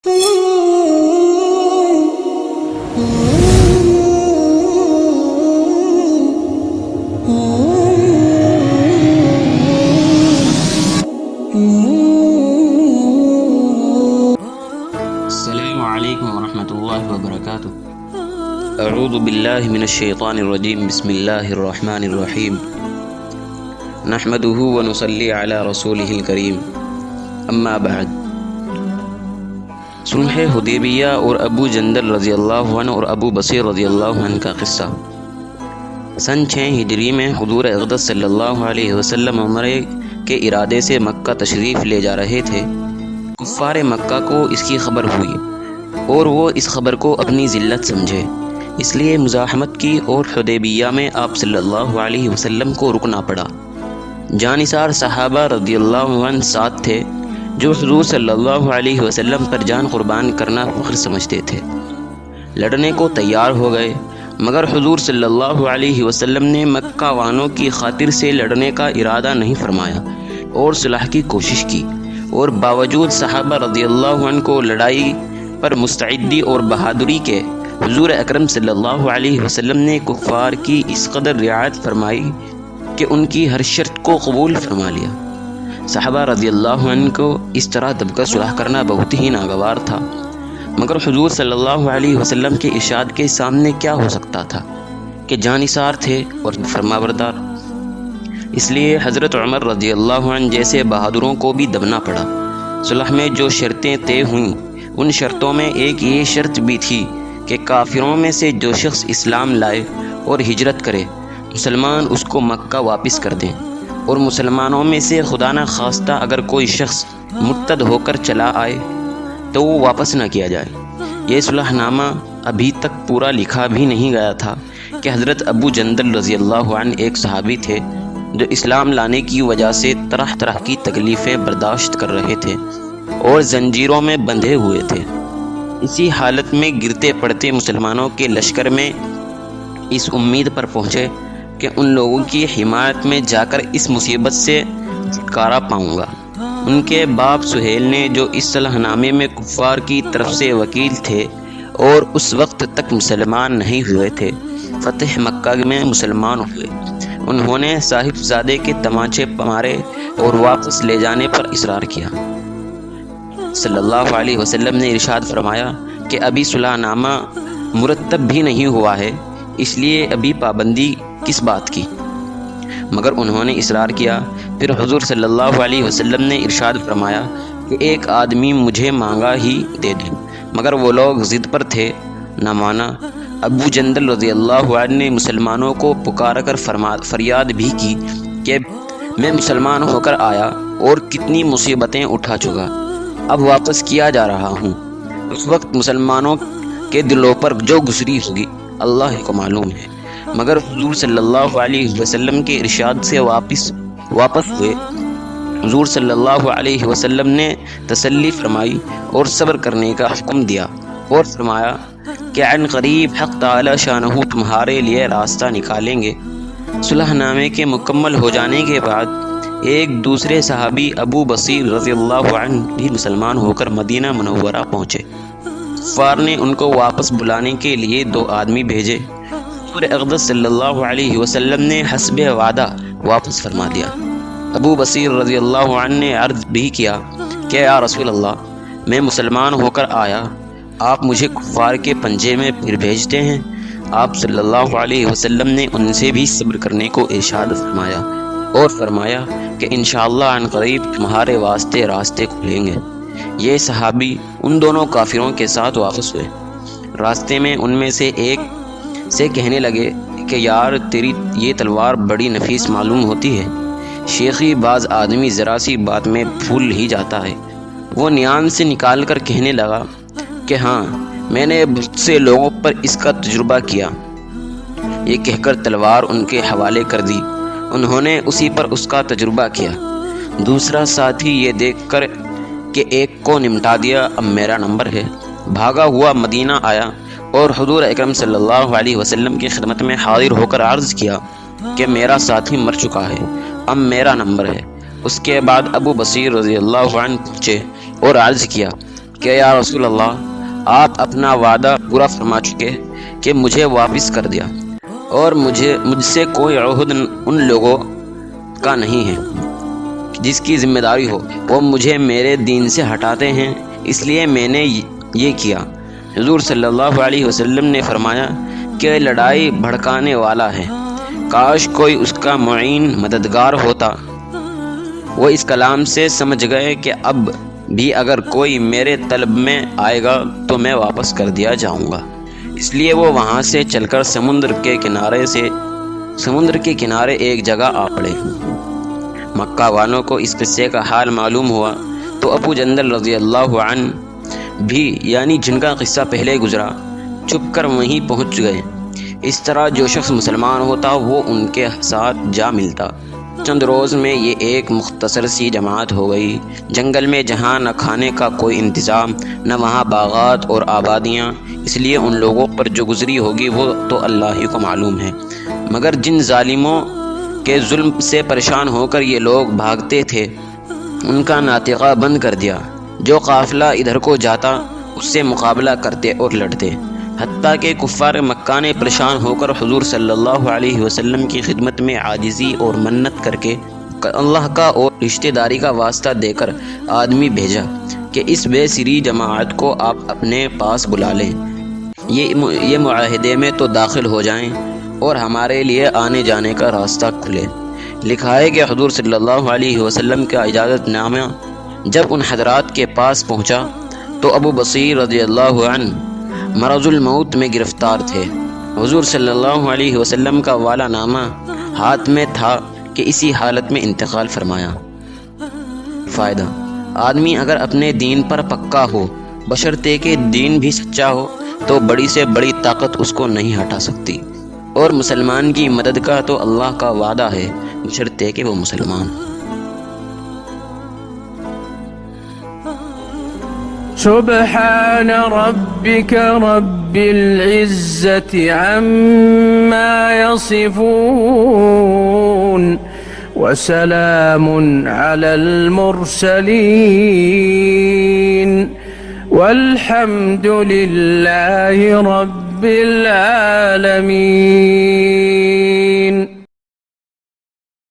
السلام علیکم ورحمۃ اللہ وبرکاتہ۔ اعوذ باللہ من الشیطان الرجیم، بسم اللہ الرحمن الرحیم، نحمدہ ونصلی علی رسولہ الکریم، اما بعد۔ صلح حدیبیہ اور ابو جندل رضی اللہ عنہ اور ابو بصیر رضی اللہ عنہ کا قصہ۔ سن 6 ہجری میں حضور اقدس صلی اللہ علیہ وسلم عمرے کے ارادے سے مکہ تشریف لے جا رہے تھے۔ کفار مکہ کو اس کی خبر ہوئی اور وہ اس خبر کو اپنی ذلت سمجھے، اس لیے مزاحمت کی اور حدیبیہ میں آپ صلی اللہ علیہ وسلم کو رکنا پڑا۔ جانثار صحابہ رضی اللہ عنہ ساتھ تھے، جو حضور صلی اللہ علیہ وسلم پر جان قربان کرنا فخر سمجھتے تھے۔ لڑنے کو تیار ہو گئے، مگر حضور صلی اللہ علیہ وسلم نے مکہ وانوں کی خاطر سے لڑنے کا ارادہ نہیں فرمایا اور صلح کی کوشش کی، اور باوجود صحابہ رضی اللہ عنہ کو لڑائی پر مستعدی اور بہادری کے، حضور اکرم صلی اللہ علیہ وسلم نے کفار کی اس قدر رعایت فرمائی کہ ان کی ہر شرط کو قبول فرما لیا۔ صحابہ رضی اللہ عنہ کو اس طرح دب کر صلح کرنا بہت ہی ناگوار تھا، مگر حضور صلی اللہ علیہ وسلم کے ارشاد کے سامنے کیا ہو سکتا تھا کہ جانثار تھے اور فرمانبردار۔ اس لیے حضرت عمر رضی اللہ عنہ جیسے بہادروں کو بھی دبنا پڑا۔ صلح میں جو شرطیں طے ہوئیں، ان شرطوں میں ایک یہ شرط بھی تھی کہ کافروں میں سے جو شخص اسلام لائے اور ہجرت کرے، مسلمان اس کو مکہ واپس کر دیں، اور مسلمانوں میں سے خدا نہ خواستہ اگر کوئی شخص مرتد ہو کر چلا آئے تو وہ واپس نہ کیا جائے۔ یہ صلح نامہ ابھی تک پورا لکھا بھی نہیں گیا تھا کہ حضرت ابو جندل رضی اللہ عنہ ایک صحابی تھے جو اسلام لانے کی وجہ سے طرح طرح کی تکلیفیں برداشت کر رہے تھے اور زنجیروں میں بندھے ہوئے تھے۔ اسی حالت میں گرتے پڑتے مسلمانوں کے لشکر میں اس امید پر پہنچے کہ ان لوگوں کی حمایت میں جا کر اس مصیبت سے چھٹکارا پاؤں گا۔ ان کے باپ سہیل نے، جو اس صلح نامے میں کفار کی طرف سے وکیل تھے اور اس وقت تک مسلمان نہیں ہوئے تھے، فتح مکہ میں مسلمان ہوئے۔ انہوں نے صاحب زادے کے تماچے مارے اور واپس لے جانے پر اصرار کیا۔ صلی اللہ علیہ وسلم نے ارشاد فرمایا کہ ابھی صلح نامہ مرتب بھی نہیں ہوا ہے، اس لیے ابھی پابندی کس بات کی؟ مگر انہوں نے اصرار کیا۔ پھر حضور صلی اللہ علیہ وسلم نے ارشاد فرمایا کہ ایک آدمی مجھے مانگا ہی دے دیں، مگر وہ لوگ ضد پر تھے، نہ مانا۔ ابو جندل رضی اللہ عنہ نے مسلمانوں کو پکار کر فریاد بھی کی کہ میں مسلمان ہو کر آیا اور کتنی مصیبتیں اٹھا چکا، اب واپس کیا جا رہا ہوں۔ اس وقت مسلمانوں کے دلوں پر جو گزری ہوگی اللہ کو معلوم ہے، مگر حضور صلی اللہ علیہ وسلم کے ارشاد سے واپس ہوئے۔ حضور صلی اللہ علیہ وسلم نے تسلی فرمائی اور صبر کرنے کا حکم دیا اور فرمایا کہ عن قریب حق تعالی شانہ تمہارے لیے راستہ نکالیں گے۔ صلح نامے کے مکمل ہو جانے کے بعد ایک دوسرے صحابی ابو بصیر رضی اللہ عنہ بھی مسلمان ہو کر مدینہ منورہ پہنچے۔ کفار نے ان کو واپس بلانے کے لیے 2 آدمی بھیجے۔ حضور اقدس صلی اللہ علیہ وسلم نے حسب وعدہ واپس فرما دیا۔ ابو بصیر رضی اللہ عنہ نے عرض بھی کیا کہ یا رسول اللہ، میں مسلمان ہو کر آیا، آپ مجھے کفار کے پنجے میں پھر بھیجتے ہیں؟ آپ صلی اللہ علیہ وسلم نے ان سے بھی صبر کرنے کو ارشاد فرمایا اور فرمایا کہ انشاءاللہ عن قریب تمہارے واسطے راستے کھلیں گے۔ یہ صحابی ان دونوں کافروں کے ساتھ واپس ہوئے۔ راستے میں ان میں سے ایک سے کہنے لگے کہ یار، تیری یہ تلوار بڑی نفیس معلوم ہوتی ہے۔ شیخی بعض آدمی ذرا سی بات میں بھول ہی جاتا ہے۔ وہ نیان سے نکال کر کہنے لگا کہ ہاں، میں نے بہت سے لوگوں پر اس کا تجربہ کیا۔ یہ کہہ کر تلوار ان کے حوالے کر دی۔ انہوں نے اسی پر اس کا تجربہ کیا۔ دوسرا ساتھی یہ دیکھ کر کہ ایک کو نمٹا دیا، اب میرا نمبر ہے، بھاگا ہوا مدینہ آیا اور حضور اکرم صلی اللہ علیہ وسلم کی خدمت میں حاضر ہو کر عرض کیا کہ میرا ساتھی مر چکا ہے، اب میرا نمبر ہے۔ اس کے بعد ابو بصیر رضی اللہ عنہ پوچھے اور عرض کیا کہ یا رسول اللہ، آپ اپنا وعدہ پورا فرما چکے کہ مجھے واپس کر دیا، اور مجھ سے کوئی عہد ان لوگوں کا نہیں ہے جس کی ذمہ داری ہو، وہ مجھے میرے دین سے ہٹاتے ہیں، اس لیے میں نے یہ کیا۔ حضور صلی اللہ علیہ وسلم نے فرمایا کہ لڑائی بھڑکانے والا ہے، کاش کوئی اس کا معین مددگار ہوتا۔ وہ اس کلام سے سمجھ گئے کہ اب بھی اگر کوئی میرے طلب میں آئے گا تو میں واپس کر دیا جاؤں گا، اس لیے وہ وہاں سے چل کر سمندر کے کنارے ایک جگہ آ پڑے۔ مکہ والوں کو اس قصے کا حال معلوم ہوا تو ابو جندل رضی اللہ عنہ بھی، یعنی جن کا قصہ پہلے گزرا، چھپ کر وہیں پہنچ گئے۔ اس طرح جو شخص مسلمان ہوتا وہ ان کے ساتھ جا ملتا۔ چند روز میں یہ ایک مختصر سی جماعت ہو گئی۔ جنگل میں جہاں نہ کھانے کا کوئی انتظام، نہ وہاں باغات اور آبادیاں، اس لیے ان لوگوں پر جو گزری ہوگی وہ تو اللہ ہی کو معلوم ہے۔ مگر جن ظالموں کے ظلم سے پریشان ہو کر یہ لوگ بھاگتے تھے، ان کا ناطقہ بند کر دیا۔ جو قافلہ ادھر کو جاتا اس سے مقابلہ کرتے اور لڑتے، حتیٰ کہ کفار مکہ نے پریشان ہو کر حضور صلی اللہ علیہ وسلم کی خدمت میں عاجزی اور منت کر کے اللہ کا اور رشتہ داری کا واسطہ دے کر آدمی بھیجا کہ اس بے سری جماعت کو آپ اپنے پاس بلا لیں، یہ معاہدے میں تو داخل ہو جائیں اور ہمارے لیے آنے جانے کا راستہ کھلے۔ لکھا ہے کہ حضور صلی اللہ علیہ وسلم کا اجازت نامہ جب ان حضرات کے پاس پہنچا تو ابو بصیر رضی اللہ عنہ مرض الموت میں گرفتار تھے۔ حضور صلی اللہ علیہ وسلم کا والا نامہ ہاتھ میں تھا کہ اسی حالت میں انتقال فرمایا۔ فائدہ: آدمی اگر اپنے دین پر پکا ہو، بشرطے کہ دین بھی سچا ہو، تو بڑی سے بڑی طاقت اس کو نہیں ہٹا سکتی، اور مسلمان کی مدد کا تو اللہ کا وعدہ ہے، بشرطے کہ وہ مسلمان۔ سبحان ربك رب العزة عما يصفون وسلام على المرسلين والحمد لله رب العالمين۔